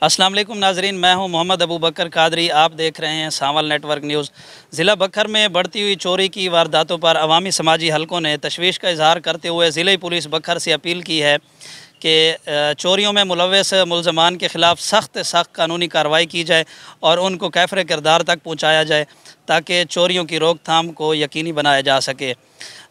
अस्सलाम वालेकुम नाजरीन, मैं हूं मोहम्मद अबू बकर कादरी। आप देख रहे हैं सांवल नेटवर्क न्यूज़। ज़िला बकर में बढ़ती हुई चोरी की वारदातों पर अवामी समाजी हलकों ने तशवीश का इजहार करते हुए ज़िले पुलिस बकर से अपील की है कि चोरियों में मुलव्वस मुलजमान के ख़िलाफ़ सख्त कानूनी कार्रवाई की जाए और उनको कैफ़र किरदार तक पहुँचाया जाए ताकि चोरियों की रोकथाम को यकीनी बनाया जा सके।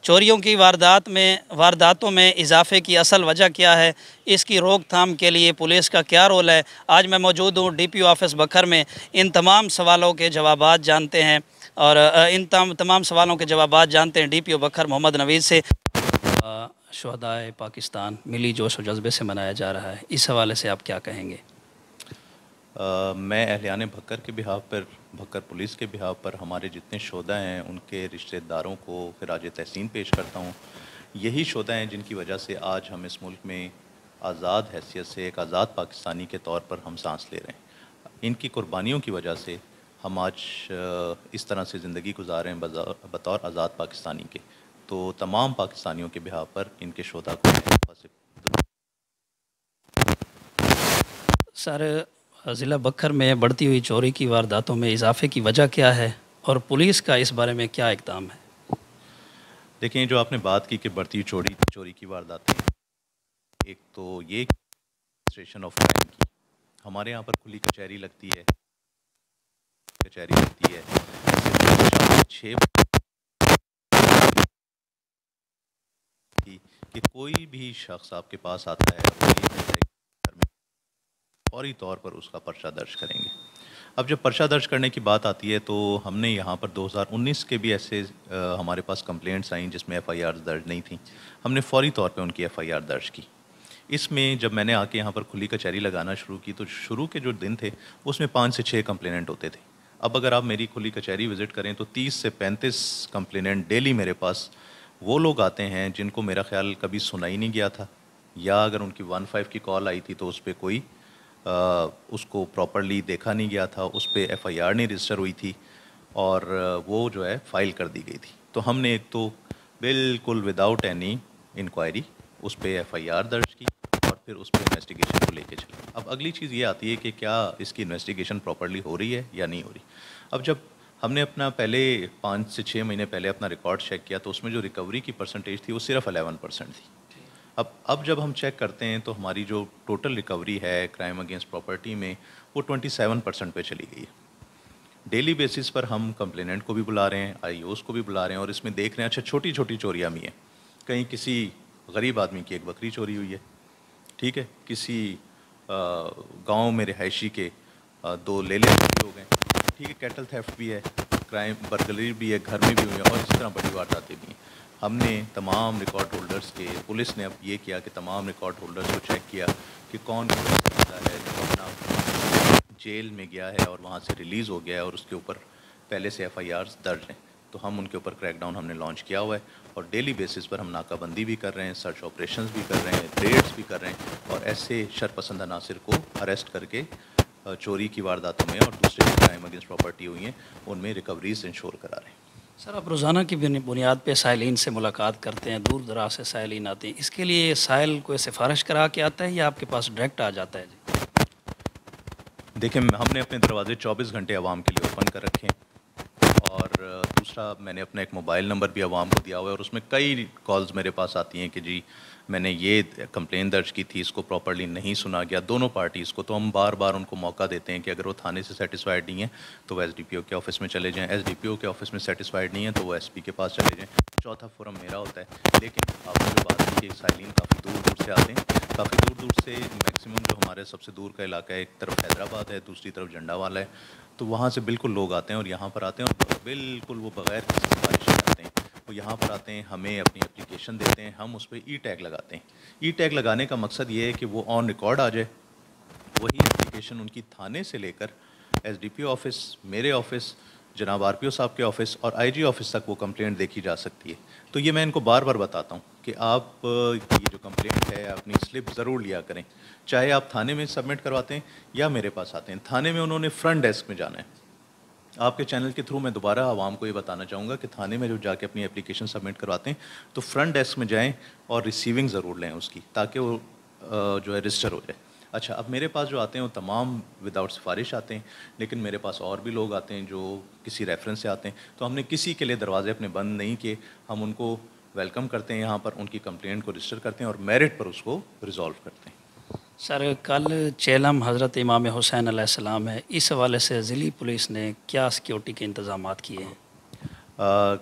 चोरियों की वारदातों में इजाफे की असल वजह क्या है, इसकी रोकथाम के लिए पुलिस का क्या रोल है। आज मैं मौजूद हूँ DPO ऑफिस बकर में। इन तमाम सवालों के जवाबात जानते हैं और इन तमाम सवालों के जवाबात जानते हैं DPO बकर मोहम्मद नवीद से। शुहदाए पाकिस्तान मिली जोश और जज्बे से मनाया जा रहा है, इस हवाले से आप क्या कहेंगे? मैं अहलियान भक्कर के बिहाव पर, भक्कर पुलिस के बिहाव पर हमारे जितने शोधा हैं उनके रिश्तेदारों को खिराज तहसीन पेश करता हूँ। यही शोधा हैं जिनकी वजह से आज हम इस मुल्क में आज़ाद हैसियत से एक आज़ाद पाकिस्तानी के तौर पर हम सांस ले रहे हैं। इनकी कुर्बानियों की वजह से हम आज इस तरह से ज़िंदगी गुजार रहे हैं बतौर आज़ाद पाकिस्तानी के। तो तमाम पाकिस्तानियों के बिहाव पर इनके शोधा को सर, ज़िला बकर में बढ़ती हुई चोरी की वारदातों में इजाफे की वजह क्या है और पुलिस का इस बारे में क्या इक़दाम है? देखिए, जो आपने बात की कि बढ़ती हुई चोरी की वारदातें, एक तो ये स्टेशन ऑफ क्राइम की हमारे यहाँ पर खुली कचहरी लगती है छः कि कोई भी शख्स आपके पास आता है घर में फौरी तौर पर उसका पर्चा दर्ज करेंगे। अब जब पर्चा दर्ज करने की बात आती है तो हमने यहाँ पर 2019 के भी ऐसे हमारे पास कंप्लेंट्स आई जिसमें FIR दर्ज नहीं थी। हमने फौरी तौर पे उनकी FIR दर्ज की। इसमें जब मैंने आके यहाँ पर खुली कचहरी लगाना शुरू की तो शुरू के जो दिन थे उसमें 5 से 6 कंप्लेनेंट होते थे। अब अगर आप मेरी खुली कचहरी विज़िट करें तो 30 से 35 कंप्लेनेंट डेली मेरे पास वो लोग आते हैं जिनको मेरा ख्याल कभी सुना ही नहीं गया था, या अगर उनकी 15 की कॉल आई थी तो उस पर कोई उसको प्रॉपरली देखा नहीं गया था, उस पर FIR नहीं रजिस्टर हुई थी और वो जो है फ़ाइल कर दी गई थी। तो हमने एक तो बिल्कुल विदाउट एनी इंक्वायरी उस पर FIR दर्ज की और फिर उस पर इन्वेस्टिगेशन को लेके चले। अब अगली चीज़ ये आती है कि क्या इसकी इन्वेस्टिगेशन प्रॉपरली हो रही है या नहीं हो रही। अब जब हमने अपना पहले 5 से 6 महीने पहले अपना रिकॉर्ड चेक किया तो उसमें जो रिकवरी की परसेंटेज थी वो सिर्फ 11% थी। अब जब हम चेक करते हैं तो हमारी जो टोटल रिकवरी है क्राइम अगेंस्ट प्रॉपर्टी में वो 27% पे चली गई है। डेली बेसिस पर हम कंप्लेनेंट को भी बुला रहे हैं, IOs को भी बुला रहे हैं और इसमें देख रहे हैं अच्छा छोटी छोटी चोरियाँ भी हैं। कहीं किसी गरीब आदमी की एक बकरी चोरी हुई है, ठीक है, किसी गांव में रिहायशी के 2 लेले चोरी हो गए, ठीक है, कैटल थेफ्ट भी है, क्राइम बर्गलरी भी है, घर में भी हुई है और इस तरह बड़ी वारदातें भी हैं। हमने तमाम रिकॉर्ड होल्डर्स के, पुलिस ने अब ये किया कि तमाम रिकॉर्ड होल्डर्स को चेक किया कि कौन ऐसा है जो अपना जेल में गया है और वहाँ से रिलीज़ हो गया है और उसके ऊपर पहले से FIRs दर्ज हैं। तो हम उनके ऊपर क्रैकडाउन हमने लॉन्च किया हुआ है और डेली बेसिस पर हम नाकाबंदी भी कर रहे हैं, सर्च ऑपरेशंस भी कर रहे हैं, रेड्स भी कर रहे हैं और ऐसे शरपसंद अनासिर को अरेस्ट करके चोरी की वारदातों में और दूसरे जो क्राइम अगेंस्ट प्रॉपर्टी हुई हैं उनमें रिकवरीज इंश्योर करा रहे हैं। सर, आप रोज़ाना की बुनियाद पे साइलिन से मुलाकात करते हैं, दूर दराज से साइलिन आते हैं, इसके लिए साइल को सिफारिश करा के आता है या आपके पास डायरेक्ट आ जाता है? जी देखिए, हमने अपने दरवाजे 24 घंटे आवाम के लिए ओपन कर रखे हैं और दूसरा मैंने अपना एक मोबाइल नंबर भी आवाम को दिया हुआ है और उसमें कई कॉल्स मेरे पास आती हैं कि जी मैंने ये कंप्लेन दर्ज की थी, इसको प्रॉपरली नहीं सुना गया दोनों पार्टीज़ को। तो हम बार बार उनको मौका देते हैं कि अगर वो थाने से सेटिस्फाइड नहीं है तो वो SDPO के ऑफिस में चले जाएं, SDPO के ऑफिस में सेटिस्फाइड नहीं है तो वो SP के पास चले जाएं। चौथा फोरम मेरा होता है। लेकिन आपने जो बात की कि साइलिन काफ़ी दूर दूर से आते हैं, काफ़ी दूर दूर से, मैक्सिमम जो हमारे सबसे दूर का इलाका है, एक तरफ हैदराबाद है, दूसरी तरफ झंडा वाला है, तो वहाँ से बिल्कुल लोग आते हैं और यहाँ पर आते हैं और बिल्कुल वो बग़ैर किसी सिफारिश के आते हैं। वो यहाँ पर आते हैं, हमें अपनी एप्लीकेशन देते हैं, हम उस पर E-टैग लगाते हैं। E-टैग लगाने का मकसद ये है कि वो ऑन रिकॉर्ड आ जाए। वही एप्लीकेशन उनकी थाने से लेकर SDPO ऑफिस, मेरे ऑफिस, जनाब RPO साहब के ऑफिस और IG ऑफिस तक वो कंप्लेंट देखी जा सकती है। तो ये मैं इनको बार बार बताता हूँ कि आप ये जो कंप्लेंट है अपनी स्लिप ज़रूर लिया करें, चाहे आप थाने में सबमिट करवाते हैं या मेरे पास आते हैं। थाने में उन्होंने फ्रंट डेस्क में जाना है। आपके चैनल के थ्रू मैं दोबारा आवाम को ये बताना चाहूँगा कि थाने में जो जाके अपनी एप्लीकेशन सबमिट करवाते हैं तो फ्रंट डेस्क में जाएं और रिसीविंग ज़रूर लें उसकी, ताकि वो जो है रजिस्टर हो जाए। अच्छा, अब मेरे पास जो आते हैं वो तमाम विदाउट सिफारिश आते हैं, लेकिन मेरे पास और भी लोग आते हैं जो किसी रेफरेंस से आते हैं, तो हमने किसी के लिए दरवाजे अपने बंद नहीं किए। हम उनको वेलकम करते हैं यहाँ पर, उनकी कंप्लेंट को रजिस्टर करते हैं और मेरिट पर उसको रिजॉल्व करते हैं। सर, कल चेलम हज़रत इमाम हुसैन अलैहिस्सलाम है, इस हवाले से ज़िली पुलिस ने क्या सिक्योरिटी के इंतज़ामात किए हैं?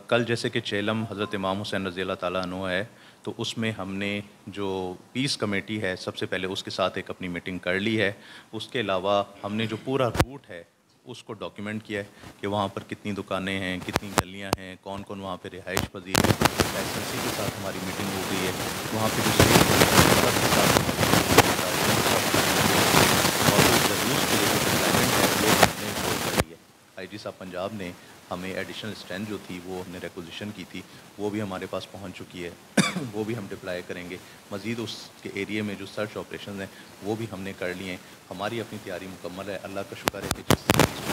कल जैसे कि चेलम हज़रत इमाम हुसैन रज़ी अल्लाह ताला अन्हु है, तो उसमें हमने जो पीस कमेटी है सबसे पहले उसके साथ एक अपनी मीटिंग कर ली है। उसके अलावा हमने जो पूरा रूट है उसको डॉक्यूमेंट किया है कि वहाँ पर कितनी दुकानें हैं, कितनी गलियाँ हैं, कौन कौन वहाँ पे रिहाइश पजीर है। लाइसेंसी के साथ हमारी मीटिंग हो गई है, वहाँ पे जो के साथ और उस जलूस के लिए जो डिप्लॉयमेंट है वो हमने वो कर लिया। आईजी साहब पंजाब ने हमें एडिशनल स्ट्रेंथ जो थी वो हमने रिक्विजिशन की थी, वो भी हमारे पास पहुंच चुकी है। वो भी हम डिप्लॉय करेंगे। मज़ीद उसके एरिया में जो सर्च ऑपरेशन हैं वो भी हमने कर लिए हैं। हमारी अपनी तैयारी मुकम्मल है। अल्लाह का शुक्र है कि जिस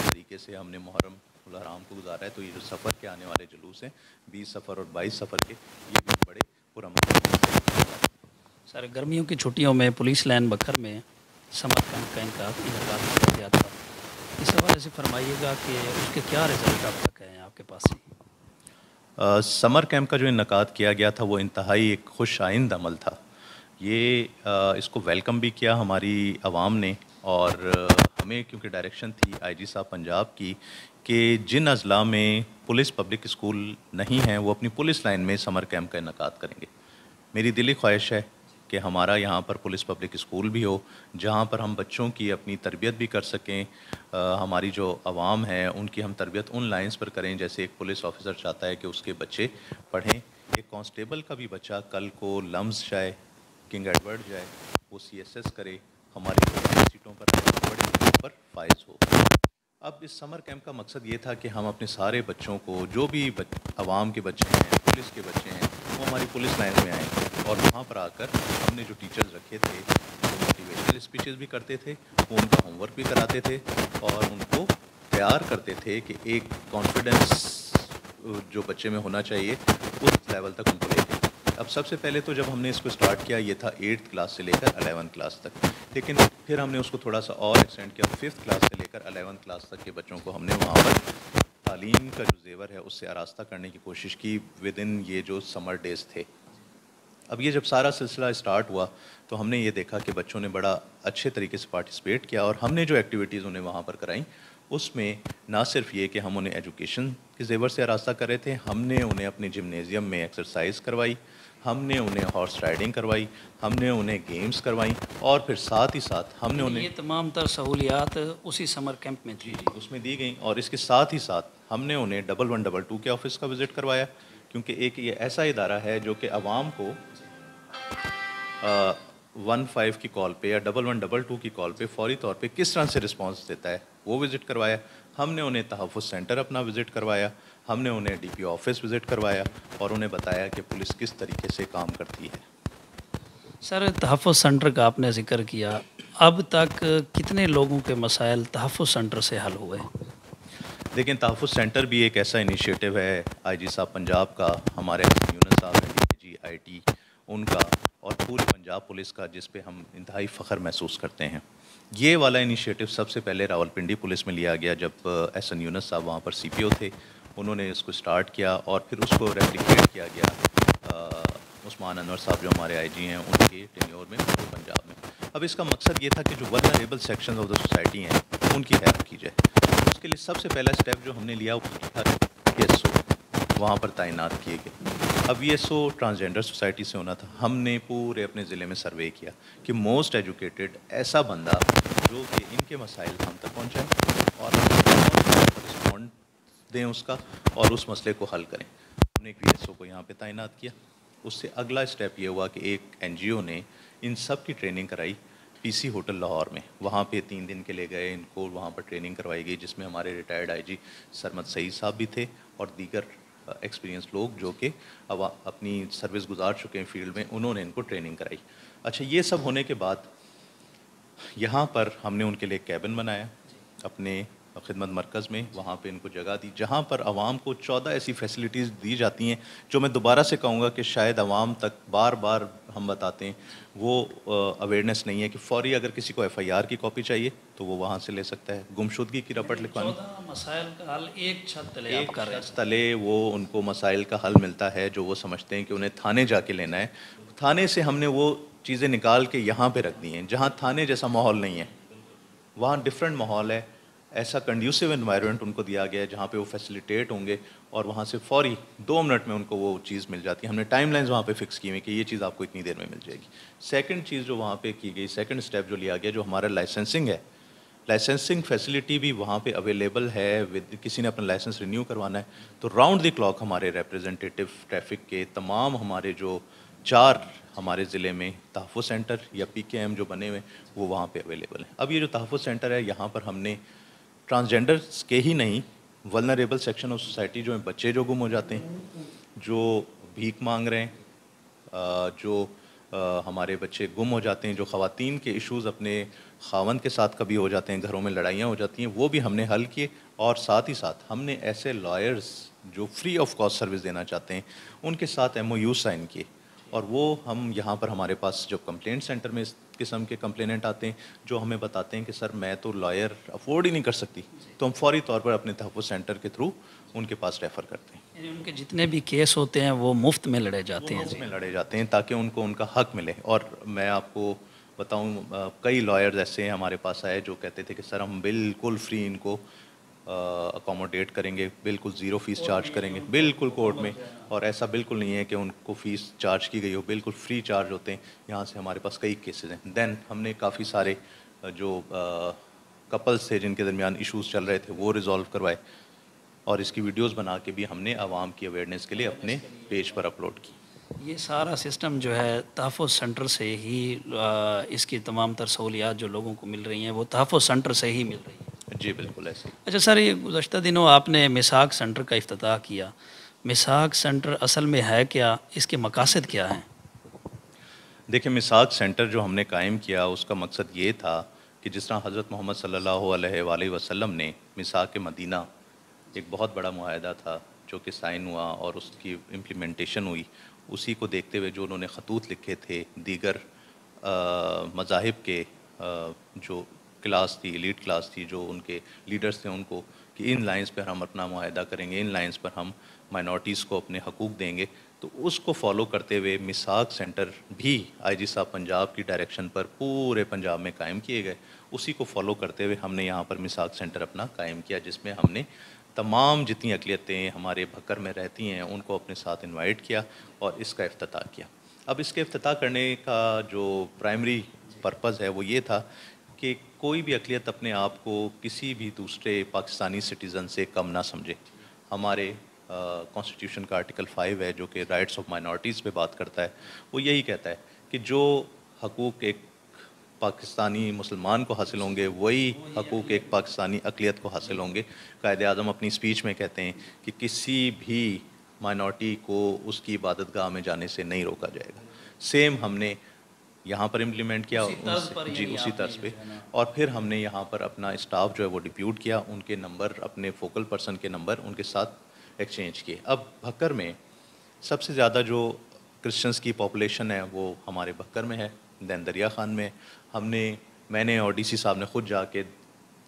तरीके से हमने मुहर्रम उल हराम को गुजारा है, तो ये जो सफ़र के आने वाले जुलूस हैं 20 सफ़र और 22 सफ़र के, ये भी बड़े पुरअमन से। सर, गर्मियों की छुट्टियों में पुलिस लाइन बखर में समर कैंप का इनकाद किया गया था, इस हवाले से फरमाइएगा कि उसके क्या रिजल्ट अब तक हैं आपके पास से? समर कैंप का जो इनकाद किया गया था वो इंतहाई एक खुश आइंद अमल था। ये इसको वेलकम भी किया हमारी आवाम ने, और हमें क्योंकि डायरेक्शन थी आईजी साहब पंजाब की कि जिन अजला में पुलिस पब्लिक स्कूल नहीं हैं वो अपनी पुलिस लाइन में समर कैंप का इनकाद करेंगे। मेरी दिली ख्वाहिश है कि हमारा यहाँ पर पुलिस पब्लिक स्कूल भी हो, जहाँ पर हम बच्चों की अपनी तरबियत भी कर सकें। हमारी जो आवाम है उनकी हम तरबियत उन लाइंस पर करें जैसे एक पुलिस ऑफिसर चाहता है कि उसके बच्चे पढ़ें। एक कांस्टेबल का भी बच्चा कल को लम्स जाए, किंग एडवर्ड जाए, वो CSS करे, हमारी सीटों पर बड़े सीटों पर फाइज हो। अब इस समर कैंप का मकसद ये था कि हम अपने सारे बच्चों को, जो भी आवाम के बच्चे हैं, पुलिस के बच्चे हैं, वो हमारी पुलिस लाइन में आएँ और वहाँ पर आकर हमने जो टीचर्स रखे थे वो मोटिवेशनल स्पीचेस भी करते थे, वो उनका होमवर्क भी कराते थे और उनको तैयार करते थे कि एक कॉन्फिडेंस जो बच्चे में होना चाहिए उस लेवल तक उनको लेके। अब सबसे पहले तो जब हमने इसको स्टार्ट किया ये था 8th क्लास से लेकर 11th क्लास तक, लेकिन फिर हमने उसको थोड़ा सा और एक्सटेंड किया। 5th क्लास से लेकर 11th क्लास तक के बच्चों को हमने वहाँ पर तालीम का जो जेवर है उससे आरास्ता करने की कोशिश की विद इन ये जो समर डेज़ थे। अब ये जब सारा सिलसिला स्टार्ट हुआ तो हमने ये देखा कि बच्चों ने बड़ा अच्छे तरीके से पार्टिसिपेट किया और हमने जो एक्टिविटीज़ उन्हें वहाँ पर कराई उसमें ना सिर्फ ये कि हम उन्हें एजुकेशन के जेवर से आरास्ता कर रहे थे, हमने उन्हें अपने जिम्नेज़ियम में एक्सरसाइज करवाई, हमने उन्हें हॉर्स राइडिंग करवाई, हमने उन्हें गेम्स करवाई और फिर साथ ही साथ हमने उन्हें ये तमाम तर सहूलियात उसी समर कैंप में थी? जी उसमें दी गई। और इसके साथ ही साथ हमने उन्हें 1122 के ऑफिस का विज़िट करवाया, क्योंकि एक ये ऐसा इदारा है जो कि आवाम को 15 की कॉल पे या 1122 की कॉल पे फौरी तौर पे किस तरह से रिस्पांस देता है, वो विज़िट करवाया। हमने उन्हें तहफ़्फ़ुज़ सेंटर अपना विज़िट करवाया, हमने उन्हें DPO ऑफिस विज़िट करवाया और उन्हें बताया कि पुलिस किस तरीके से काम करती है। सर, तहफ़्फ़ुज़ सेंटर का आपने ज़िक्र किया, अब तक कितने लोगों के मसाइल तहफ़्फ़ुज़ सेंटर से हल हुए? लेकिन तहफ़्फ़ुज़ सेंटर भी एक ऐसा इनिशिएटिव है आईजी साहब पंजाब का, हमारे यूनुस साहब हैं DIG IT उनका और पूरी पंजाब पुलिस का, जिस पे हम इंतहाई फ़ख्र महसूस करते हैं। ये वाला इनिशिएटिव सबसे पहले रावलपिंडी पुलिस में लिया गया जब SN यूनुस साहब वहाँ पर CPO थे, उन्होंने इसको स्टार्ट किया और फिर उसको रेप्लिकेट किया गया उस्मान अनवर साहब जो हमारे IG हैं उनके टेन्योर में पूरे पंजाब में। अब इसका मकसद ये था कि जो vulnerable section of the society हैं उनकी हेल्प की जाए। उसके लिए सबसे पहला स्टेप जो हमने लिया वो था PSO वहाँ पर तैनात किए गए। अब PSO ट्रांसजेंडर सोसाइटी से होना था। हमने पूरे अपने ज़िले में सर्वे किया कि मोस्ट एजुकेटेड ऐसा बंदा जो कि इनके मसाइल हम तक पहुँचाएँ और रिस्पॉन्ड दें उसका और उस मसले को हल करें। हमने एक PSO को यहाँ पे तैनात किया। उससे अगला स्टेप ये हुआ कि एक NGO ने इन सब की ट्रेनिंग कराई PC होटल लाहौर में। वहाँ पे 3 दिन के लिए गए, इनको वहाँ पर ट्रेनिंग करवाई गई जिसमें हमारे रिटायर्ड IG सरमद सईद साहब भी थे और दीगर एक्सपीरियंस लोग जो कि अब अपनी सर्विस गुजार चुके हैं फील्ड में, उन्होंने इनको ट्रेनिंग कराई। अच्छा, ये सब होने के बाद यहाँ पर हमने उनके लिए कैबिन बनाया अपने खिदमत मरकज़ में, वहाँ पे इनको जगह दी, जहाँ पर आवाम को 14 ऐसी फैसिलिटीज़ दी जाती हैं जो मैं दोबारा से कहूँगा कि शायद आवाम तक बार बार हम बताते हैं, वो अवेयरनेस नहीं है कि फ़ौरी अगर किसी को FIR की कॉपी चाहिए तो वो वहाँ से ले सकता है। गुमशुदगी की रपट लिखवानी, 14 मसाइल का हल एक छत तले आप एक कर रहे हैं। शख्स तले वो उनको मसाइल का हल मिलता है जो वो समझते हैं कि उन्हें थाने जाके लेना है। थाने से हमने वो चीज़ें निकाल के यहाँ पे रख दी हैं, जहाँ थाने जैसा माहौल नहीं है, वहाँ डिफरेंट माहौल है। ऐसा कंड्यूसिव एनवायरनमेंट उनको दिया गया है जहाँ पे वो फैसिलिटेट होंगे और वहाँ से फ़ौरी 2 मिनट में उनको वो चीज़ मिल जाती है। हमने टाइमलाइंस वहाँ पे फिक्स की हुई कि ये चीज़ आपको इतनी देर में मिल जाएगी। सेकंड चीज़ जो वहाँ पे की गई, सेकंड स्टेप जो लिया गया, जो हमारा लाइसेंसिंग है, लाइसेंसिंग फैसिलिटी भी वहाँ पे अवेलेबल है। किसी ने अपना लाइसेंस रिन्यू करवाना है तो राउंड द क्लॉक हमारे रिप्रेजेंटेटिव ट्रैफिक के तमाम हमारे जो 4 हमारे ज़िले में तहफ़्फ़ुज़ सेंटर या PKM जो बने हुए वो वहाँ पे अवेलेबल हैं। अब ये जो तहफ़्फ़ुज़ सेंटर है, यहाँ पर हमने ट्रांसजेंडर्स के ही नहीं, वल्नरेबल सेक्शन ऑफ सोसाइटी जो हैं, बच्चे जो गुम हो जाते हैं, जो भीख मांग रहे हैं, जो हमारे बच्चे गुम हो जाते हैं, जो ख़वातीन के इश्यूज़ अपने ख़ावंद के साथ कभी हो जाते हैं, घरों में लड़ाइयाँ हो जाती हैं, वो भी हमने हल किए। और साथ ही साथ हमने ऐसे लॉयर्स जो फ्री ऑफ कॉस्ट सर्विस देना चाहते हैं उनके साथ MOU साइन किए। और वो हम यहाँ पर हमारे पास जो कंप्लेंट सेंटर में इस किस्म के कंप्लेनेंट आते हैं जो हमें बताते हैं कि सर मैं तो लॉयर अफोर्ड ही नहीं कर सकती, तो हम फौरी तौर पर अपने तहफ़्फ़ुज़ सेंटर के थ्रू उनके पास रेफ़र करते हैं। यानी उनके जितने भी केस होते हैं वो मुफ्त में लड़े जाते हैं। उसमें लड़े जाते हैं ताकि उनको उनका हक मिले। और मैं आपको बताऊं, कई लॉयर्स ऐसे हमारे पास आए जो कहते थे कि सर हम बिल्कुल फ्री इनको अकोमोडेट करेंगे, बिल्कुल ज़ीरो फ़ीस चार्ज करेंगे, बिल्कुल कोर्ट में। और ऐसा बिल्कुल नहीं है कि उनको फ़ीस चार्ज की गई हो, बिल्कुल फ्री चार्ज होते हैं। यहाँ से हमारे पास कई केसेस हैं। देन हमने काफ़ी सारे जो कपल्स थे जिनके दरमियान इश्यूज़ चल रहे थे वो रिज़ॉल्व करवाए और इसकी वीडियोस बना के भी हमने आवाम की अवेयरनेस के लिए अपने पेज पर अपलोड की। ये सारा सिस्टम जो है तहफ़्फ़ुज़ सेंटर से ही इसकी तमाम तर सहूलियात जो लोगों को मिल रही हैं वो तहफ़्फ़ुज़ सेंटर से ही मिल रही हैं। जी बिल्कुल ऐसे। अच्छा सर, ये गुज़श्ता दिनों आपने मिसाक सेंटर का इफ्तिताह किया। मिसाक सेंटर असल में है क्या? इसके मकासद क्या हैं? देखिए, मिसाक सेंटर जो हमने कायम किया उसका मकसद ये था कि जिस तरह हज़रत मोहम्मद सल्लल्लाहु अलैहि वसल्लम ने मिसाक मदीना, एक बहुत बड़ा मुआहदा था जो कि साइन हुआ और उसकी इम्प्लीमेंटेशन हुई, उसी को देखते हुए जो उन्होंने ख़तूत लिखे थे दीगर मज़ाहिब के जो क्लास थी, एलीट क्लास थी, जो उनके लीडर्स थे उनको, कि इन लाइंस पर हम अपना मुआहदा करेंगे, इन लाइंस पर हम माइनॉरिटीज़ को अपने हकूक़ देंगे। तो उसको फॉलो करते हुए मिसाक सेंटर भी IG साहब पंजाब की डायरेक्शन पर पूरे पंजाब में कायम किए गए। उसी को फॉलो करते हुए हमने यहाँ पर मिसाक सेंटर अपना कायम किया, जिसमें हमने तमाम जितनी अक़लियतें हमारे भक्कर में रहती हैं उनको अपने साथ इनवाइट किया और इसका इफ्तिताह किया। अब इसके इफ्तिताह करने का जो प्राइमरी पर्पज़ है वो ये था कि कोई भी अक़लियत अपने आप को किसी भी दूसरे पाकिस्तानी सिटीज़न से कम ना समझे। हमारे कॉन्स्टिट्यूशन का आर्टिकल 5 है जो कि राइट्स ऑफ माइनॉरिटीज़ पे बात करता है, वो यही कहता है कि जो हकूक़ एक पाकिस्तानी मुसलमान को हासिल होंगे वही हकूक़ एक पाकिस्तानी अक़लियत को हासिल होंगे। कायदे आज़म अपनी स्पीच में कहते हैं कि किसी भी माइनॉरिटी को उसकी इबादतगाह में जाने से नहीं रोका जाएगा। सेम हमने यहाँ पर इम्प्लीमेंट किया जी उसी तर्ज पे। और फिर हमने यहाँ पर अपना स्टाफ जो है वो डिप्यूट किया, उनके नंबर, अपने फोकल पर्सन के नंबर उनके साथ एक्सचेंज किए। अब भक्कर में सबसे ज़्यादा जो क्रिश्चियंस की पॉपुलेशन है वो हमारे भक्कर में है, दैन दरिया खान में। मैंने और DC साहब ने ख़ुद जाके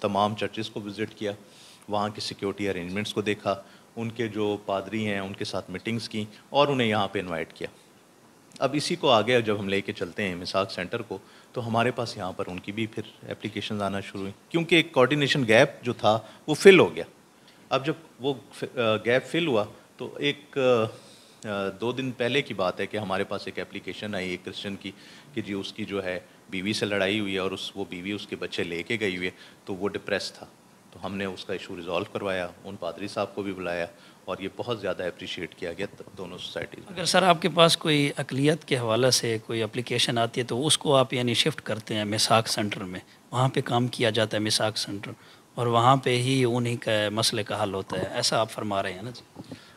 तमाम चर्चेज़ को विज़िट किया, वहाँ की सिक्योरिटी अरेंजमेंट्स को देखा, उनके जो पादरी हैं उनके साथ मीटिंग्स की और उन्हें यहाँ पे इनवाइट किया। अब इसी को आगे जब हम लेके चलते हैं मिसाक सेंटर को, तो हमारे पास यहाँ पर उनकी भी फिर एप्लीकेशन आना शुरू हुई, क्योंकि एक कोऑर्डिनेशन गैप जो था वो फिल हो गया। अब जब वो गैप फिल हुआ तो एक 2 दिन पहले की बात है कि हमारे पास एक एप्लीकेशन आई एक क्रिश्चियन की कि जी उसकी जो है बीवी से लड़ाई हुई है और वो बीवी उसके बच्चे लेके गई हुई है, तो वो डिप्रेस था। तो हमने उसका इशू रिज़ॉल्व करवाया, उन पादरी साहब को भी बुलाया और ये बहुत ज़्यादा अप्रिशिएट किया गया दोनों सोसाइटीज़ में। अगर सर आपके पास कोई अक़लियत के हवाले से कोई एप्लीकेशन आती है तो उसको आप यानी शिफ्ट करते हैं मिसाक सेंटर में, वहाँ पे काम किया जाता है मिसाक सेंटर, और वहाँ पे ही उन्हीं का मसले का हल होता है, ऐसा आप फरमा रहे हैं ना जी?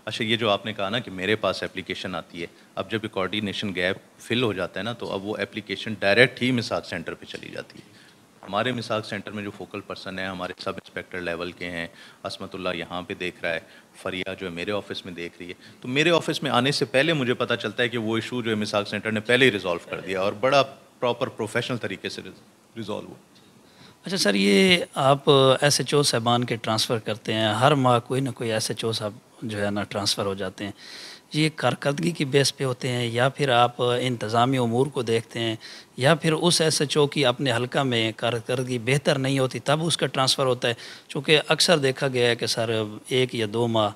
अच्छा, ये जो आपने कहा ना कि मेरे पास एप्लीकेशन आती है, अब जब ये कोऑर्डिनेशन गैप फिल हो जाता है ना तो अब वो एप्लीकेशन डायरेक्ट ही मिसाक सेंटर पे चली जाती है। हमारे मिसाक सेंटर में जो फोकल पर्सन है हमारे सब इंस्पेक्टर लेवल के हैं, असमतुल्ला यहाँ पे देख रहा है, फरिया जो है मेरे ऑफिस में देख रही है। तो मेरे ऑफिस में आने से पहले मुझे पता चलता है कि वो इशू जो है मिसाक सेंटर ने पहले ही रिजॉल्व कर दिया और बड़ा प्रॉपर प्रोफेशनल तरीके से रिजॉल्व हुआ। अच्छा सर, ये आप SHO साहबान के ट्रांसफ़र करते हैं, हर माह कोई ना कोई SHO साहब जो है ना ट्रांसफ़र हो जाते हैं, ये कारकर्दगी की बेस पे होते हैं या फिर आप इंतज़ामी उमूर को देखते हैं या फिर उस SHO की अपने हल्का में कारकर्दगी बेहतर नहीं होती तब उसका ट्रांसफ़र होता है? चूँकि अक्सर देखा गया है कि सर 1 या 2 माह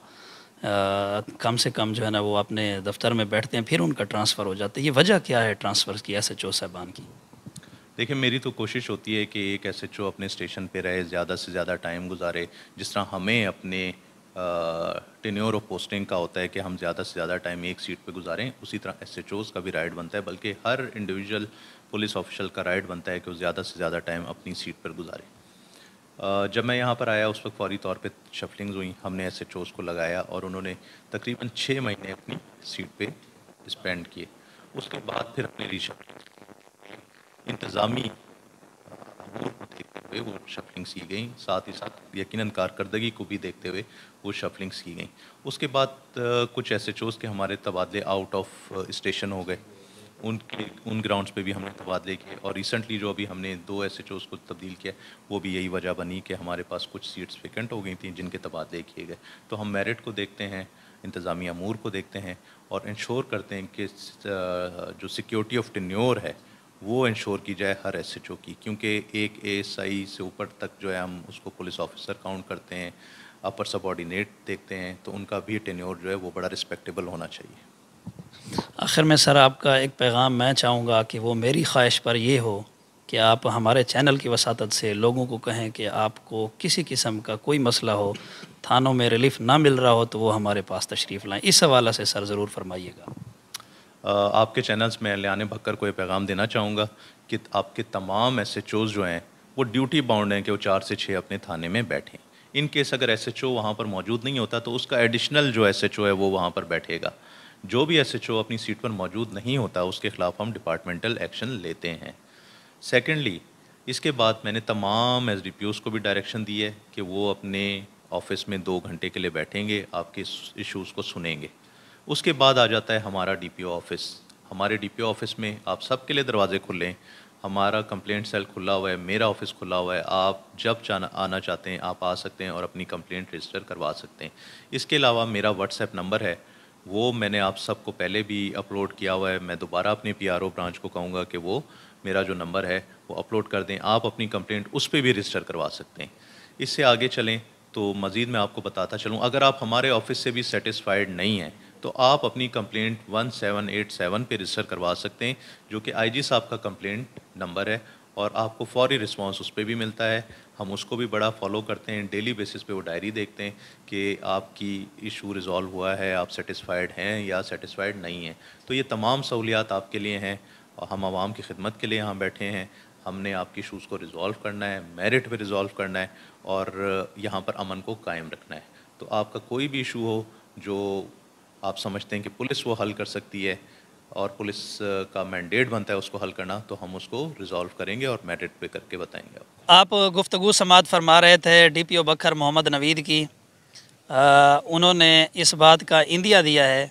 कम से कम जो है ना वो अपने दफ्तर में बैठते हैं फिर उनका ट्रांसफ़र हो जाता है। ये वजह क्या है ट्रांसफ़र की SHO साहबान की? देखिए, मेरी तो कोशिश होती है कि एक SHO अपने स्टेशन पे रहे, ज़्यादा से ज़्यादा टाइम गुजारे। जिस तरह हमें अपने टेन्योर ऑफ पोस्टिंग का होता है कि हम ज़्यादा से ज़्यादा टाइम एक सीट पे गुजारें, उसी तरह SHOs का भी राइट बनता है, बल्कि हर इंडिविजुअल पुलिस ऑफिशियल का राइट बनता है कि वो ज़्यादा से ज़्यादा टाइम अपनी सीट पर गुजारे। जब मैं यहाँ पर आया उस वक्त फौरी तौर पे शफलिंग्स हुई, हमने SHOs को लगाया और उन्होंने तकरीबन 6 महीने अपनी सीट पे स्पेंड किए। उसके बाद फिर हमने रीशफलिंग इंतज़ामी अमूर को देखते हुए वो शफलिंग्स की गई, साथ ही साथ यकीनन कारकर्दगी को भी देखते हुए वो शफलिंग्स की गई। उसके बाद कुछ SHOs के हमारे तबादले आउट ऑफ स्टेशन हो गए, उन ग्राउंड्स पे भी हमने तबादले किए और रिसेंटली जो अभी हमने 2 SHOs को तब्दील किया वो भी यही वजह बनी कि हमारे पास कुछ सीट्स वेकेंट हो गई थी जिनके तबादले किए गए। तो हम मेरिट को देखते हैं, इंतज़ामी अमूर को देखते हैं और इंश्योर करते हैं कि जो सिक्योरिटी ऑफ टेन्योर है वो इंश्योर की जाए हर SHO की, क्योंकि एक ASI से ऊपर तक जो है हम उसको पुलिस ऑफिसर काउंट करते हैं, अपर सबऑर्डिनेट देखते हैं, तो उनका भी टेन्योर जो है वो बड़ा रिस्पेक्टेबल होना चाहिए। आखिर में सर आपका एक पैगाम मैं चाहूँगा कि वो मेरी ख्वाहिश पर ये हो कि आप हमारे चैनल की वसातत से लोगों को कहें कि आपको किसी किस्म का कोई मसला हो, थानों में रिलीफ ना मिल रहा हो तो वो हमारे पास तशरीफ़ लाएँ। इस हवाले से सर ज़रूर फरमाइएगा। आपके चैनल्स में लियाने भक्कर को ये पैगाम देना चाहूँगा कि आपके तमाम SHOs जो हैं वो ड्यूटी बाउंड हैं कि वो 4 से 6 अपने थाने में बैठें। इन केस अगर SHO वहाँ पर मौजूद नहीं होता तो उसका एडिशनल जो SHO है वो वहाँ पर बैठेगा। जो भी SHO अपनी सीट पर मौजूद नहीं होता उसके ख़िलाफ़ हम डिपार्टमेंटल एक्शन लेते हैं। सेकेंडली, इसके बाद मैंने तमाम SDPOs को भी डायरेक्शन दी है कि वो अपने ऑफिस में 2 घंटे के लिए बैठेंगे, आपके इश्यूज़ को सुनेंगे। उसके बाद आ जाता है हमारा DPO ऑफिस। हमारे DPO ऑफिस में आप सबके लिए दरवाजे खुले हैं, हमारा कंप्लेंट सेल खुला हुआ है, मेरा ऑफिस खुला हुआ है, आप जब आना चाहते हैं आप आ सकते हैं और अपनी कंप्लेंट रजिस्टर करवा सकते हैं। इसके अलावा मेरा WhatsApp नंबर है, वो मैंने आप सबको पहले भी अपलोड किया हुआ है। मैं दोबारा अपने PRO ब्रांच को कहूँगा कि वो मेरा जो नंबर है वो अपलोड कर दें, आप अपनी कंप्लेंट उस पर भी रजिस्टर करवा सकते हैं। इससे आगे चलें तो मज़ीद मैं आपको बताता चलूँ, अगर आप हमारे ऑफिस से भी सेटिस्फाइड नहीं हैं तो आप अपनी कंप्लेंट 1787 पे रजिस्टर करवा सकते हैं, जो कि IG साहब का कंप्लेंट नंबर है और आपको फौरी रिस्पांस उस पर भी मिलता है। हम उसको भी बड़ा फॉलो करते हैं, डेली बेसिस पे वो डायरी देखते हैं कि आपकी इशू रिज़ॉल्व हुआ है, आप सेटिस्फाइड हैं या सेटिस्फाइड नहीं हैं। तो ये तमाम सहूलियात आपके लिए हैं और हम आवाम की खिदमत के लिए यहाँ बैठे हैं। हमने आपकी इशूज़ को रिज़ॉल्व करना है, मेरिट पे रिज़ॉल्व करना है और यहाँ पर अमन को कायम रखना है। तो आपका कोई भी इशू हो जो आप समझते हैं कि पुलिस वो हल कर सकती है और पुलिस का मैंडेट बनता है उसको हल करना, तो हम उसको रिजॉल्व करेंगे और मेरिट पे करके बताएंगे आप गुफ्तगू समात फरमा रहे थे DPO बकर मोहम्मद नवीद की। उन्होंने इस बात का इंदिया दिया है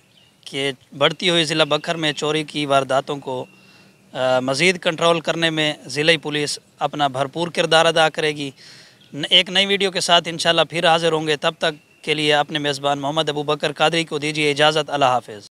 कि बढ़ती हुई ज़िला बकर में चोरी की वारदातों को मज़ीद कंट्रोल करने में ज़िला पुलिस अपना भरपूर किरदार अदा करेगी। एक नई वीडियो के साथ इंशाल्लाह फिर हाज़िर होंगे, तब तक के लिए अपने मेज़बान मोहम्मद अबू बकर कादरी को दीजिए इजाज़त। अल्लाह हाफ़िज़।